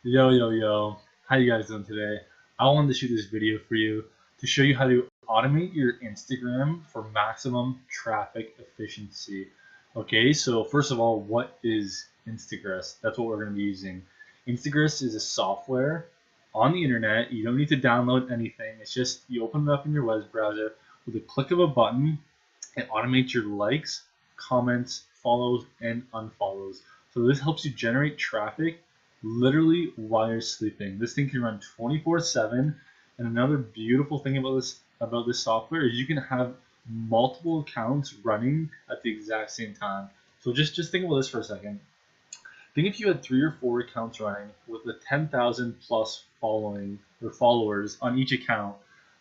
Yo, how you guys doing today? I wanted to shoot this video for you to show you how to automate your Instagram for maximum traffic efficiency. Okay, so first of all, what is Instagress? That's what we're going to be using. Instagress is a software on the internet. You don't need to download anything. It's just you open it up in your web browser with a click of a button. It automates your likes, comments, follows, and unfollows. So this helps you generate traffic literally while you're sleeping. This thing can run 24/7. And another beautiful thing about this software is you can have multiple accounts running at the exact same time. So just think about this for a second. Think if you had 3 or 4 accounts running with a 10,000 plus following or followers on each account.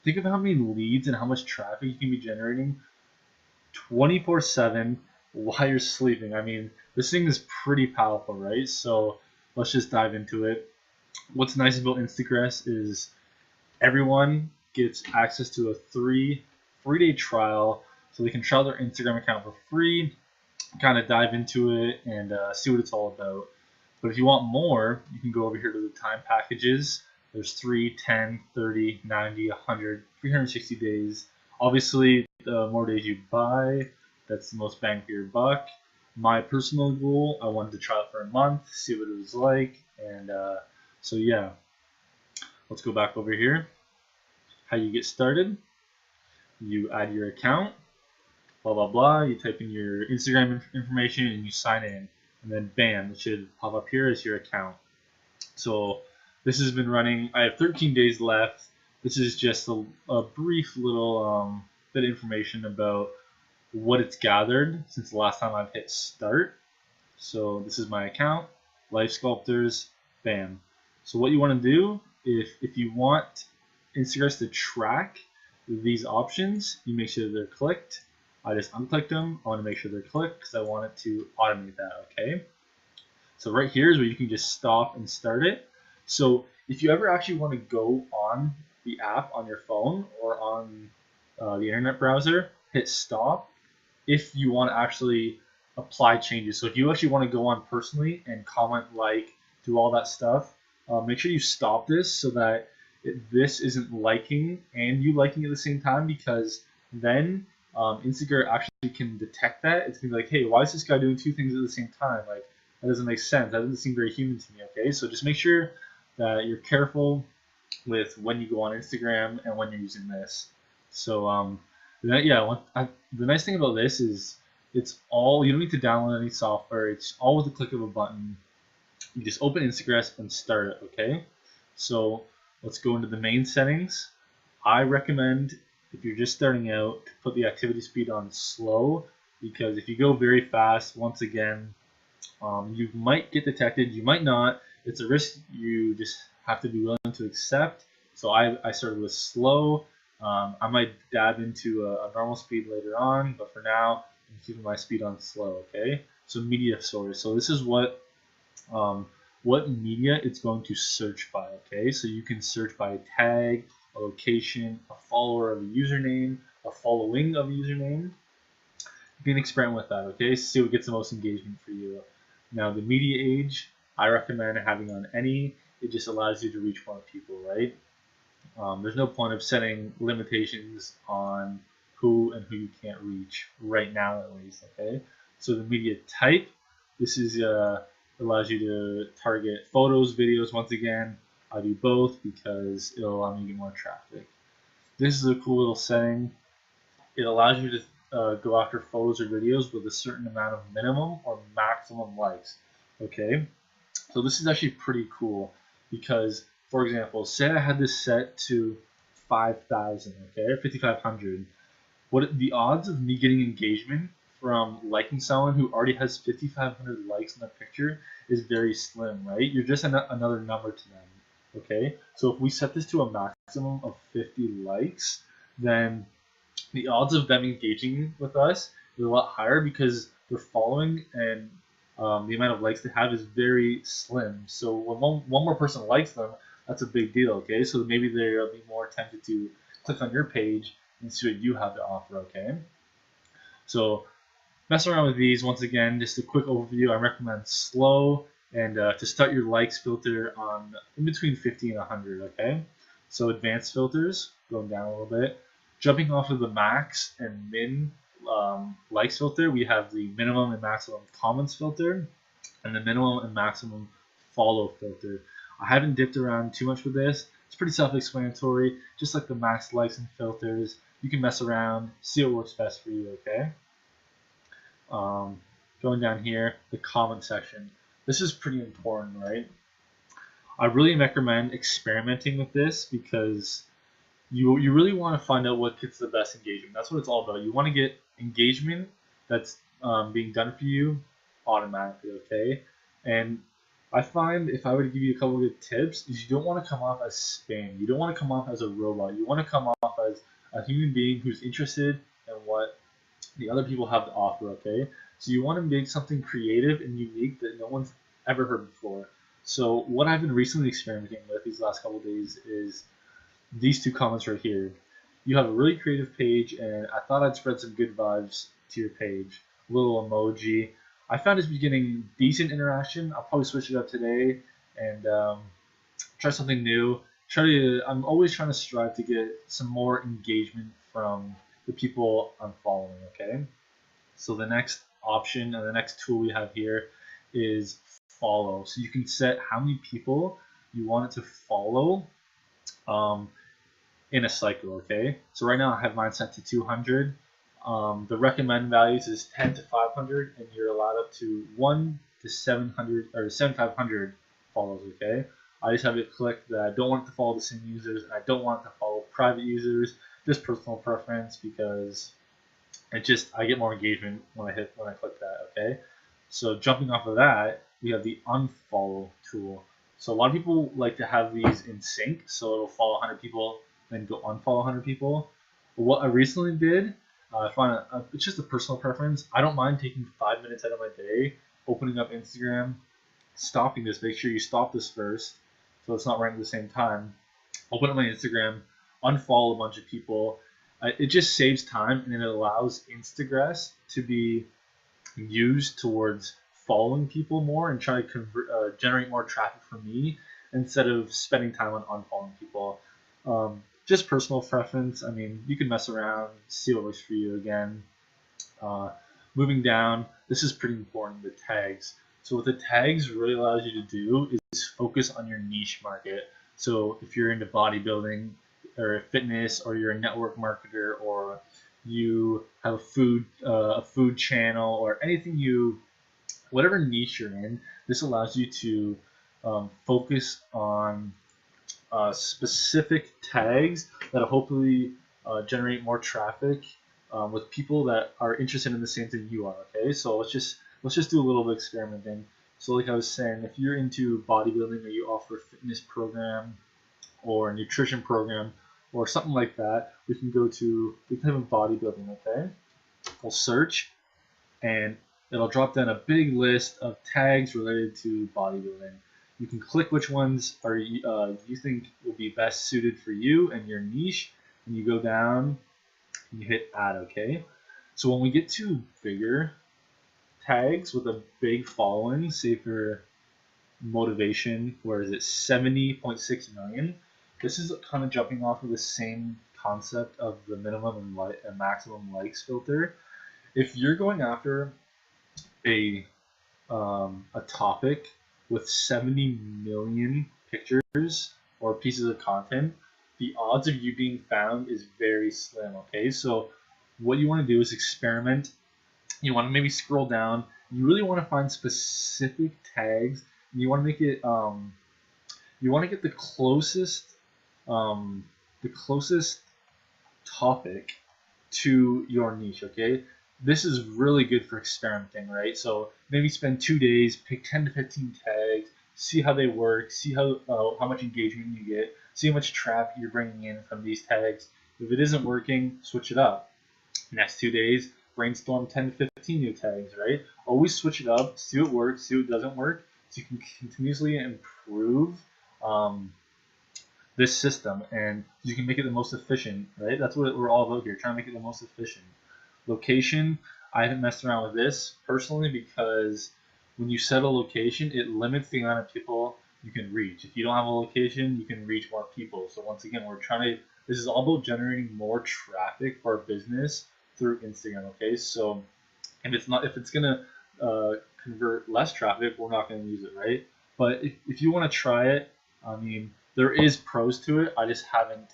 Think of how many leads and how much traffic you can be generating 24/7 while you're sleeping. I mean, this thing is pretty powerful, right? So let's just dive into it. What's nice about Instagress is everyone gets access to a free day trial, so they can trial their Instagram account for free, kind of dive into it and see what it's all about. But if you want more, you can go over here to the time packages. There's 3, 10, 30, 90, 100, 360 days. Obviously, the more days you buy, that's the most bang for your buck. My personal goal, I wanted to try it for a month, see what it was like, and so yeah, let's go back over here. How you get started? You add your account, blah blah blah. You type in your Instagram information and you sign in, and then bam, it should pop up here as your account. So this has been running. I have 13 days left. This is just a brief little bit of information about what it's gathered since the last time I've hit start. So this is my account, Life Sculptors, bam. So what you want to do, if you want Instagram to track these options, you make sure they're clicked. I just unclicked them. I want to make sure they're clicked because I want it to automate that, okay? So right here is where you can just stop and start it. So if you ever actually want to go on the app on your phone or on the internet browser, hit stop if you want to actually apply changes. So if you actually want to go on personally and comment, like, do all that stuff, make sure you stop this so that this isn't liking and you liking at the same time, because then Instagram actually can detect that. It's gonna be like, hey, why is this guy doing 2 things at the same time? Like, that doesn't make sense. That doesn't seem very human to me. Okay, so just make sure that you're careful with when you go on Instagram and when you're using this. So the nice thing about this is it's all, you don't need to download any software. It's all with the click of a button. You just open Instagram and start it. Okay, so let's go into the main settings. I recommend, if you're just starting out, to put the activity speed on slow, because if you go very fast, once again, you might get detected, you might not. It's a risk you just have to be willing to accept. So I started with slow. I might dab into a normal speed later on, but for now, I'm keeping my speed on slow. Okay. So media source. So this is what media it's going to search by. Okay. So you can search by a tag, a location, a follower of a username, a following of a username. You can experiment with that. Okay. See what gets the most engagement for you. Now the media age, I recommend having on any. It just allows you to reach more people, right? There's no point of setting limitations on who and who you can't reach right now, at least. Okay. So the media type, this is allows you to target photos, videos. Once again, I do both because it'll allow me to get more traffic. This is a cool little setting. It allows you to go after photos or videos with a certain amount of minimum or maximum likes. Okay, so this is actually pretty cool because, for example, say I had this set to 5,000, okay, or 5,500. What the odds of me getting engagement from liking someone who already has 5,500 likes in the picture is very slim, right? You're just another number to them. Okay, so if we set this to a maximum of 50 likes, then the odds of them engaging with us is a lot higher because their following and the amount of likes they have is very slim. So when one more person likes them, that's a big deal. Okay, so maybe they'll be more tempted to click on your page and see what you have to offer. Okay, so mess around with these. Once again, just a quick overview. I recommend slow. And to start your likes filter on in between 50 and 100, okay? So advanced filters, going down a little bit. Jumping off of the max and min likes filter, we have the minimum and maximum comments filter and the minimum and maximum follow filter. I haven't dipped around too much with this. It's pretty self-explanatory, just like the max likes and filters. You can mess around, see what works best for you, okay? Going down here, the comment section. This is pretty important, right? I really recommend experimenting with this because you really want to find out what gets the best engagement. That's what it's all about. You want to get engagement that's being done for you automatically, okay? And I find if I were to give you a couple of good tips, is you don't want to come off as spam. You don't want to come off as a robot. You want to come off as a human being who's interested in what the other people have to offer, okay? So you want to make something creative and unique that no one's ever heard before. So what I've been recently experimenting with these last couple of days is these two comments right here. You have a really creative page, and I thought I'd spread some good vibes to your page. A little emoji. I found it's been getting decent interaction. I'll probably switch it up today and try something new. I'm always trying to strive to get some more engagement from the people I'm following. Okay. So the next option and the next tool we have here is follow. So you can set how many people you want it to follow in a cycle, okay? So right now I have mine set to 200. The recommend values is 10 to 500, and you're allowed up to 1 to 700 or 7,500 follows, okay? I just have it clicked that I don't want it to follow the same users, and I don't want it to follow private users. Just personal preference because I get more engagement when I click that, okay? So jumping off of that, we have the unfollow tool. So a lot of people like to have these in sync, so it'll follow 100 people, then go unfollow 100 people. But what I recently did, I find it's just a personal preference. I don't mind taking 5 minutes out of my day, opening up Instagram, stopping this. Make sure you stop this first, so it's not running at the same time. Open up my Instagram, unfollow a bunch of people. It just saves time, and it allows Instagram to be used towards following people more and trying to generate more traffic for me instead of spending time on unfollowing people. Just personal preference. I mean, you can mess around, see what works for you again. Moving down, this is pretty important, the tags. So what the tags really allows you to do is focus on your niche market. So if you're into bodybuilding or fitness, or you're a network marketer, or you have a food channel, or whatever niche you're in, this allows you to focus on specific tags that will hopefully generate more traffic with people that are interested in the same thing you are. Okay, so let's just do a little bit of experimenting. So like I was saying, if you're into bodybuilding or you offer a fitness program or a nutrition program or something like that, we can have a bodybuilding. Okay, we'll search and it'll drop down a big list of tags related to bodybuilding. You can click which ones you think will be best suited for you and your niche, and you go down and you hit add. Okay, so when we get to bigger tags with a big following, say for motivation, where is it 70.6 million? This is kind of jumping off of the same concept of the minimum and maximum likes filter. If you're going after a topic with 70 million pictures or pieces of content, the odds of you being found is very slim. Okay, so what you want to do is experiment. You want to maybe scroll down. You really want to find specific tags, and you want to make it. You want to get the closest topic to your niche. Okay, this is really good for experimenting, right? So maybe spend 2 days, pick 10 to 15 tags, see how they work, see how much engagement you get, see how much traffic you're bringing in from these tags. If it isn't working, switch it up. Next 2 days, brainstorm 10 to 15 new tags, right? Always switch it up, see what works, see what doesn't work, so you can continuously improve this system, and you can make it the most efficient, right? That's what we're all about here, trying to make it the most efficient. Location, I haven't messed around with this personally because when you set a location, it limits the amount of people you can reach. If you don't have a location, you can reach more people. So once again, this is all about generating more traffic for our business through Instagram. Okay, so if it's gonna convert less traffic, we're not gonna use it, right? But if you want to try it, I mean, there is pros to it. I just haven't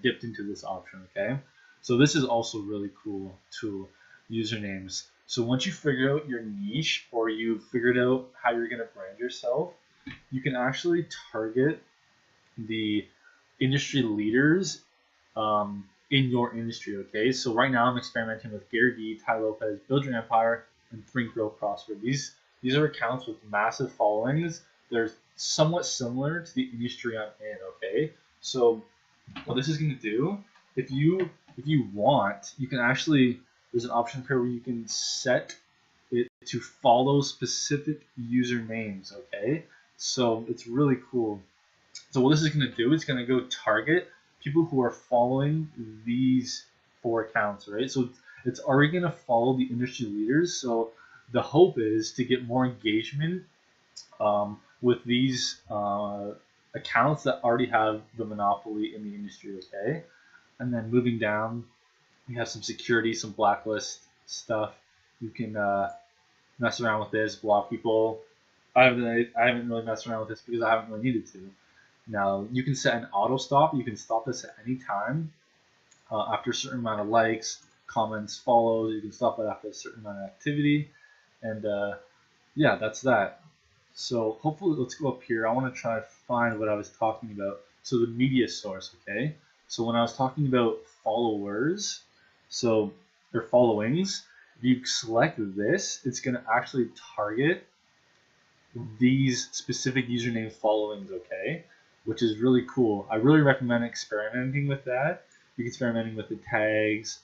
dipped into this option. Okay, so this is also really cool tool, usernames. So once you figure out your niche or you've figured out how you're gonna brand yourself, you can actually target the industry leaders in your industry. Okay, so right now I'm experimenting with Gary Vee, Tai Lopez, Build Your Empire, and Think, Grow, Prosper. These are accounts with massive followings. They're somewhat similar to the industry I'm in. Okay, so what this is going to do, if you want, you can actually, there's an option here where you can set it to follow specific usernames. Okay, so it's really cool. So what this is going to do, it's going to go target people who are following these 4 accounts, right? So it's already going to follow the industry leaders. So the hope is to get more engagement with these accounts that already have the monopoly in the industry, okay? And then moving down, we have some security, some blacklist stuff. You can mess around with this, block people. I haven't really messed around with this because I haven't really needed to. Now you can set an auto stop. You can stop this at any time after a certain amount of likes, comments, follows. You can stop it after a certain amount of activity, and yeah, that's that. So hopefully, let's go up here. I want to try to find what I was talking about. So the media source, okay? So when I was talking about followers, so their followings, if you select this, it's going to actually target these specific username followings, okay? Which is really cool. I really recommend experimenting with that. You can experimenting with the tags,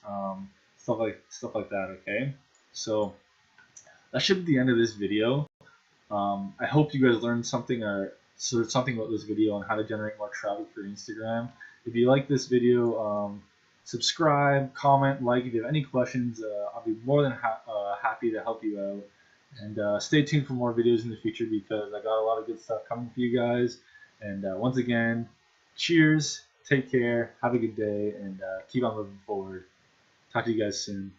stuff like that, okay? So that should be the end of this video. I hope you guys learned something or sort of something about this video on how to generate more traffic for Instagram. If you like this video, subscribe, comment, like. If you have any questions, I'll be more than happy to help you out. And stay tuned for more videos in the future because I got a lot of good stuff coming for you guys. And once again, cheers, take care, have a good day, and keep on moving forward. Talk to you guys soon.